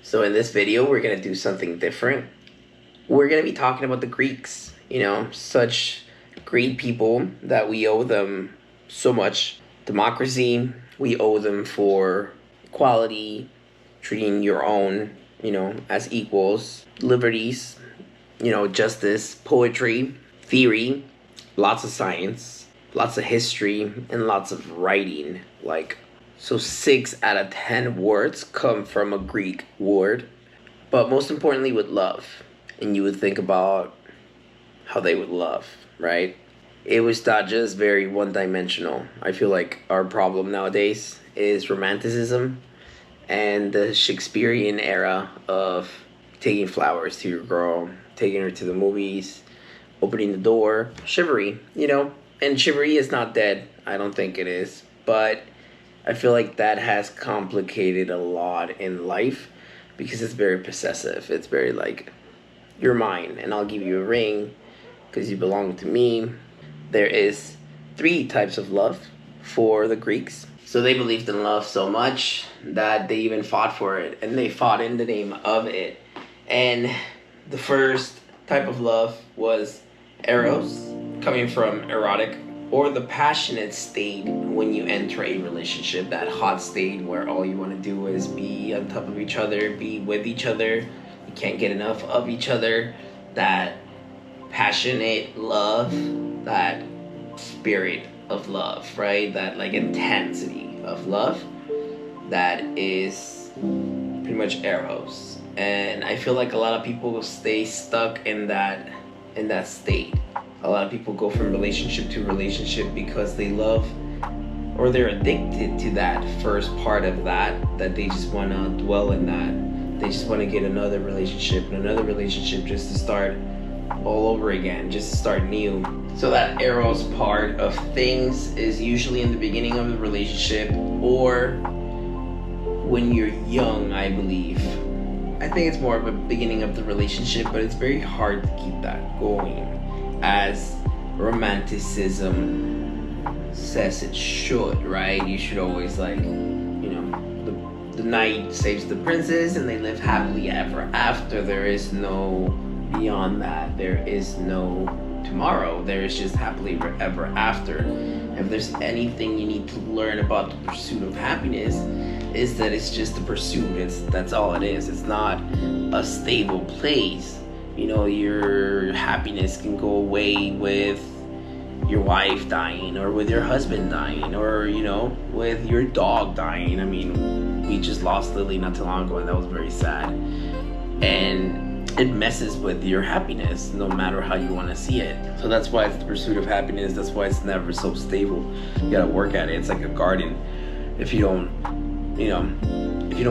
So in this video, we're gonna do something different. We're gonna be talking about the Greeks, such great people that we owe them so much. Democracy, we owe them for equality, treating your own, as equals, liberties, justice, poetry, theory, lots of science, lots of history, and lots of writing. So 6 out of 10 words come from a Greek word, but most importantly with love. And you would think about how they would love, right? It was not just very one dimensional. I feel like our problem nowadays is romanticism and the Shakespearean era of taking flowers to your girl, taking her to the movies, opening the door, chivalry, and chivalry is not dead. I don't think it is, but I feel like that has complicated a lot in life because it's very possessive. It's very like, you're mine and I'll give you a ring because you belong to me. There is 3 types of love for the Greeks. So they believed in love so much that they even fought for it, and they fought in the name of it. And the first type of love was eros, coming from erotic, or the passionate state when you enter a relationship, that hot state where all you want to do is be on top of each other, be with each other, you can't get enough of each other, that passionate love, that spirit of love, right? That like intensity of love, that is pretty much eros. And I feel like a lot of people stay stuck in that state. A lot of people go from relationship to relationship because they love, or they're addicted to that first part of that they just want to dwell in that. They just want to get another relationship and another relationship just to start all over again, just to start new. So that eros part of things is usually in the beginning of the relationship or when you're young, I believe. I think it's more of a beginning of the relationship, but it's very hard to keep that going as romanticism says it should, right? You should always the knight saves the princess and they live happily ever after. There is no beyond that. There is no tomorrow. There is just happily ever after. If there's anything you need to learn about the pursuit of happiness, is that it's just a pursuit. That's all it is. It's not a stable place. Your happiness can go away with your wife dying, or with your husband dying, or with your dog dying. I mean, we just lost Lily not too long ago, and that was very sad. And it messes with your happiness no matter how you want to see it. So that's why it's the pursuit of happiness. That's why it's never so stable. You gotta work at it. It's like a garden. If you don't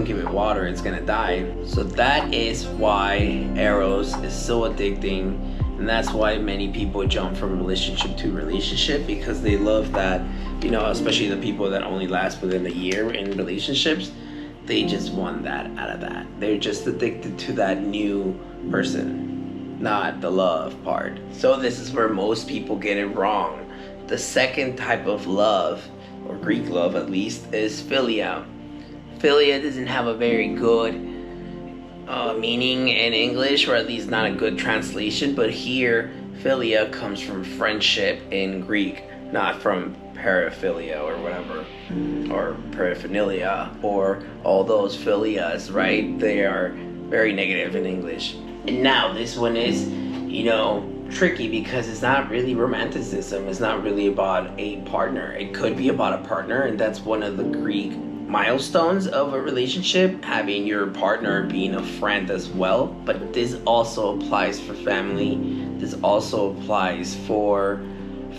give it water, it's gonna die. So that is why eros is so addicting, and that's why many people jump from relationship to relationship, because they love that, especially the people that only last within a year in relationships. They just want that out of that. They're just addicted to that new person, not the love part. So this is where most people get it wrong. The second type of love, or Greek love at least, is philia. Philia doesn't have a very good meaning in English, or at least not a good translation, but here philia comes from friendship in Greek, not from paraphilia or whatever, or paraphernalia, or all those philias, right? They are very negative in English. And now this one is, tricky because it's not really romanticism. It's not really about a partner. It could be about a partner, and that's one of the Greek milestones of a relationship, having your partner being a friend as well. But this also applies for family. This also applies for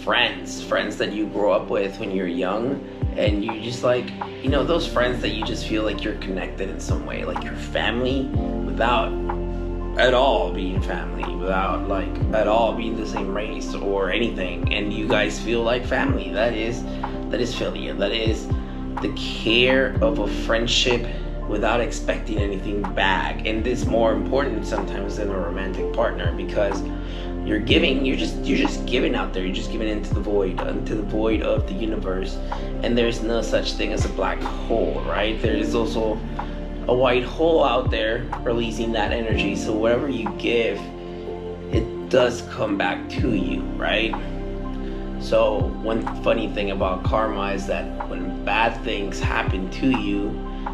friends that you grow up with when you're young, and you just those friends that you just feel like you're connected in some way, like your family, without at all being family, without at all being the same race or anything, and you guys feel like family. That is philia. That is the care of a friendship without expecting anything back. And this is more important sometimes than a romantic partner, because you're just giving out there. You're just giving into the void of the universe. And there's no such thing as a black hole, right? There is also a white hole out there releasing that energy. So whatever you give, it does come back to you, right? So one funny thing about karma is that when bad things happen to you,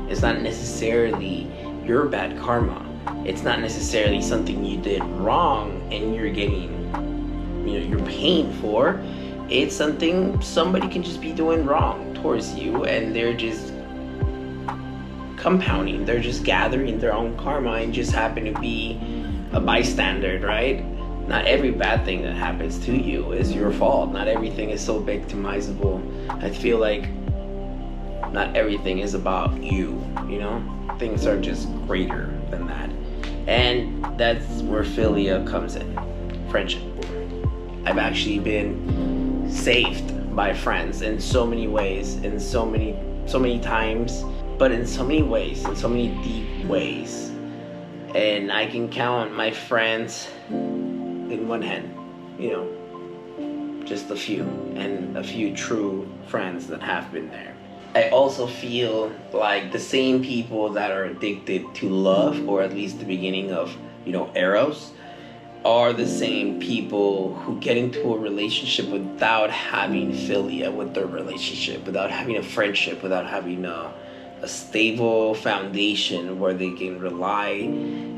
it's not necessarily your bad karma. It's not necessarily something you did wrong and you're getting, you're paying for. It's something somebody can just be doing wrong towards you, and they're just compounding. They're just gathering their own karma and just happen to be a bystander, right? Not every bad thing that happens to you is your fault. Not everything is so victimizable. I feel like not everything is about you, Things are just greater than that. And that's where philia comes in, friendship. I've actually been saved by friends in so many ways, in so many times, but in so many ways, in so many deep ways. And I can count my friends in one hand, just a few, and a few true friends that have been there. I also feel like the same people that are addicted to love, or at least the beginning of, eros, are the same people who get into a relationship without having philia with their relationship, without having a friendship, without having a stable foundation where they can rely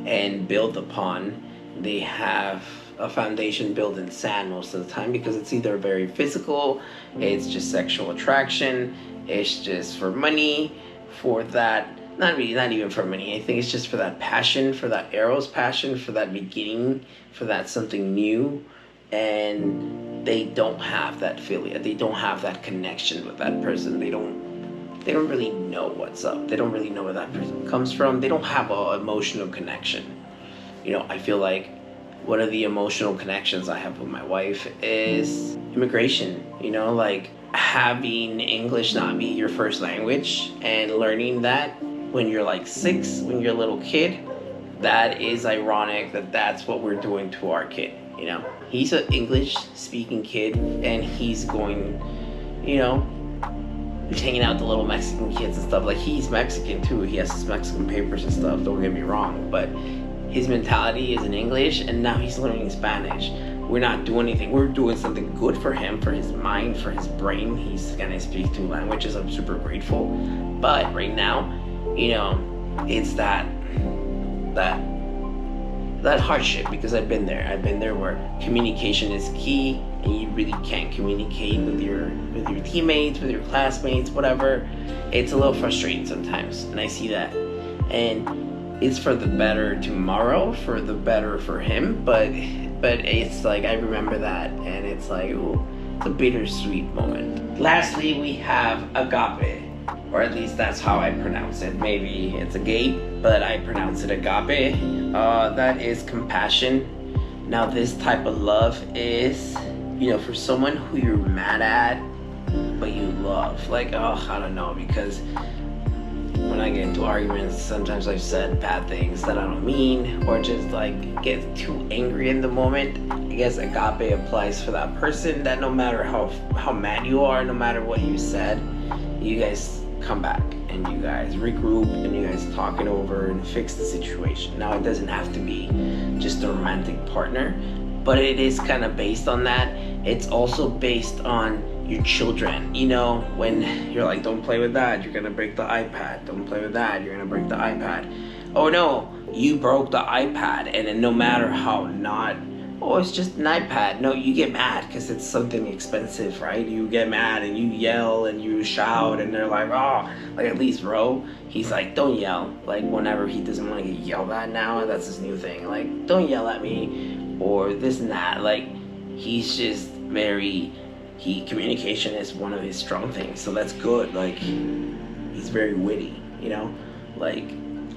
and build upon. They have a foundation built in sand most of the time, because it's either very physical, it's just sexual attraction, it's just for money, for that, not even for money. I think it's just for that passion, for that eros passion, for that beginning, for that something new. And they don't have that philia. They don't have that connection with that person. They don't really know what's up. They don't really know where that person comes from. They don't have an emotional connection. I feel like one of the emotional connections I have with my wife is immigration. Like having English not be your first language and learning that when you're like 6, when you're a little kid. That is ironic that's what we're doing to our kid. He's an English speaking kid, and he's going, he's hanging out with the little Mexican kids and stuff. Like, he's Mexican too. He has his Mexican papers and stuff, don't get me wrong, but his mentality is in English, and now he's learning Spanish. We're not doing anything. We're doing something good for him, for his mind, for his brain. He's gonna speak 2 languages. I'm super grateful. But right now, it's that hardship, because I've been there where communication is key, and you really can't communicate with your teammates, with your classmates, whatever. It's a little frustrating sometimes, and I see that. And it's for the better tomorrow, for the better for him, but it's like, I remember that, and it's like, ooh, it's a bittersweet moment. Lastly, we have agape, or at least that's how I pronounce it. Maybe it's agape, but I pronounce it agape. That is compassion. Now, this type of love is, for someone who you're mad at, but you love. Like, I don't know, because when I get into arguments, sometimes I've said bad things that I don't mean, or just like get too angry in the moment. I guess agape applies for that person, that no matter how mad you are, no matter what you said, you guys come back and you guys regroup and you guys talk it over and fix the situation. Now, it doesn't have to be just a romantic partner, but it is kind of based on that. It's also based on your children. When you're like, don't play with that, you're gonna break the iPad. Don't play with that, you're gonna break the iPad. Oh no, you broke the iPad, and then no matter how not, it's just an iPad. No, you get mad because it's something expensive, right? You get mad and you yell and you shout, and they're like, like, at least Ro, he's like, don't yell. Like, whenever he doesn't want to get yelled at now, that's his new thing. Like, don't yell at me, or this and that. Like, he's just communication is one of his strong things, so that's good. Like, he's very witty, like,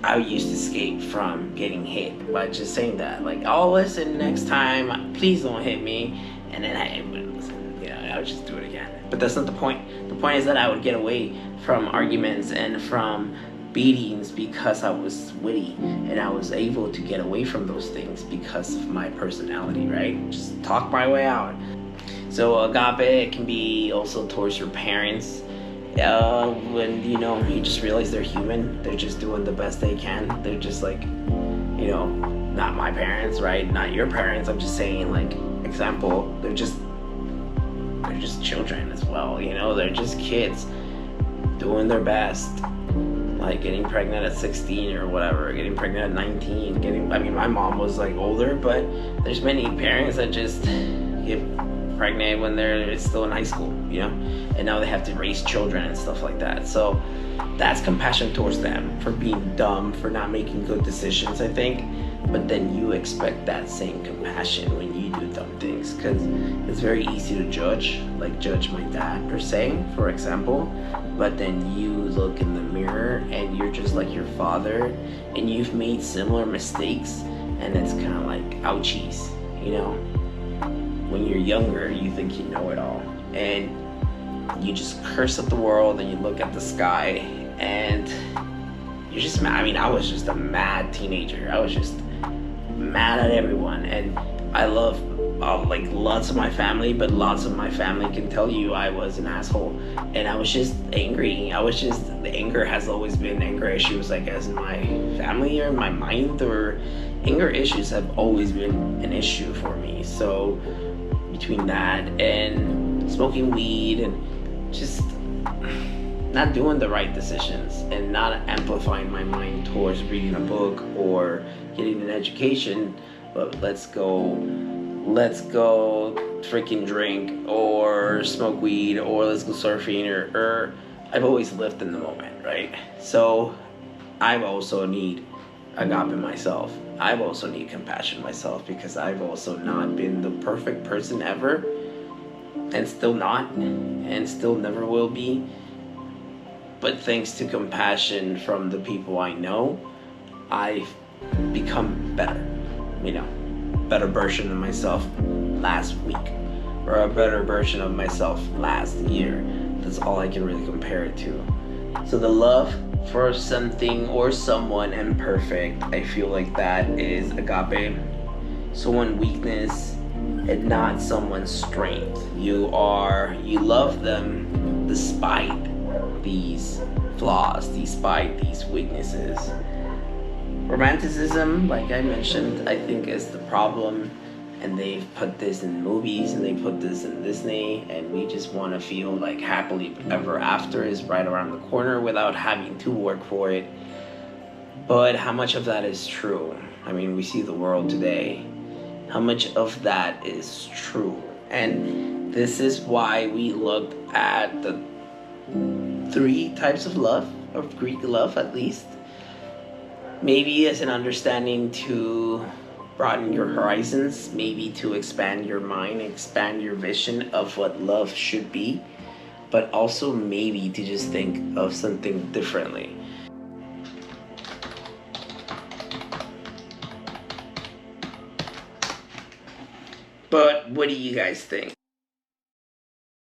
I used to escape from getting hit by just saying that, like, oh, listen, next time, please don't hit me, and then I would listen, I would just do it again. But that's not the point. The point is that I would get away from arguments and from beatings because I was witty, and I was able to get away from those things because of my personality, right? Just talk my way out. So agape, it can be also towards your parents. when you just realize they're human, they're just doing the best they can. They're just like, not my parents, right? Not your parents. I'm just saying, like, example, they're just children as well. They're just kids doing their best, like getting pregnant at 16 or whatever, getting pregnant at 19, my mom was like older, but there's many parents that just get pregnant when they're still in high school, and now they have to raise children and stuff like that. So that's compassion towards them for being dumb, for not making good decisions, I think. But then you expect that same compassion when you do dumb things, because it's very easy to judge my dad per se, for example. But then you look in the mirror and you're just like your father, and you've made similar mistakes, and it's kind of like ouchies. When you're younger, you think you know it all, and you just curse at the world, and you look at the sky, and you're just mad. I was just a mad teenager. I was just mad at everyone, and I love like lots of my family, but lots of my family can tell you I was an asshole, and I was just angry. The anger has always been anger issues, I guess, in my family or in my mind, or anger issues have always been an issue for me. So between that and smoking weed and just not doing the right decisions and not amplifying my mind towards reading a book or getting an education, but let's go freaking drink or smoke weed, or let's go surfing, or I've always lived in the moment, right? So I also need agape myself. I also need compassion myself, because I've also not been the perfect person ever, and still not, and still never will be. But thanks to compassion from the people I know, I've become better, better version of myself last week, or a better version of myself last year. That's all I can really compare it to. So the love for something or someone imperfect, I feel like that is agape. Someone's weakness and not someone's strength. You love them despite these flaws, despite these weaknesses. Romanticism, like I mentioned, I think is the problem, and they've put this in movies and they put this in Disney, and we just want to feel like happily ever after is right around the corner without having to work for it. But how much of that is true? We see the world today. How much of that is true? And this is why we looked at the 3 types of love, of Greek love at least. Maybe as an understanding to broaden your horizons, maybe to expand your mind, expand your vision of what love should be, but also maybe to just think of something differently. But what do you guys think?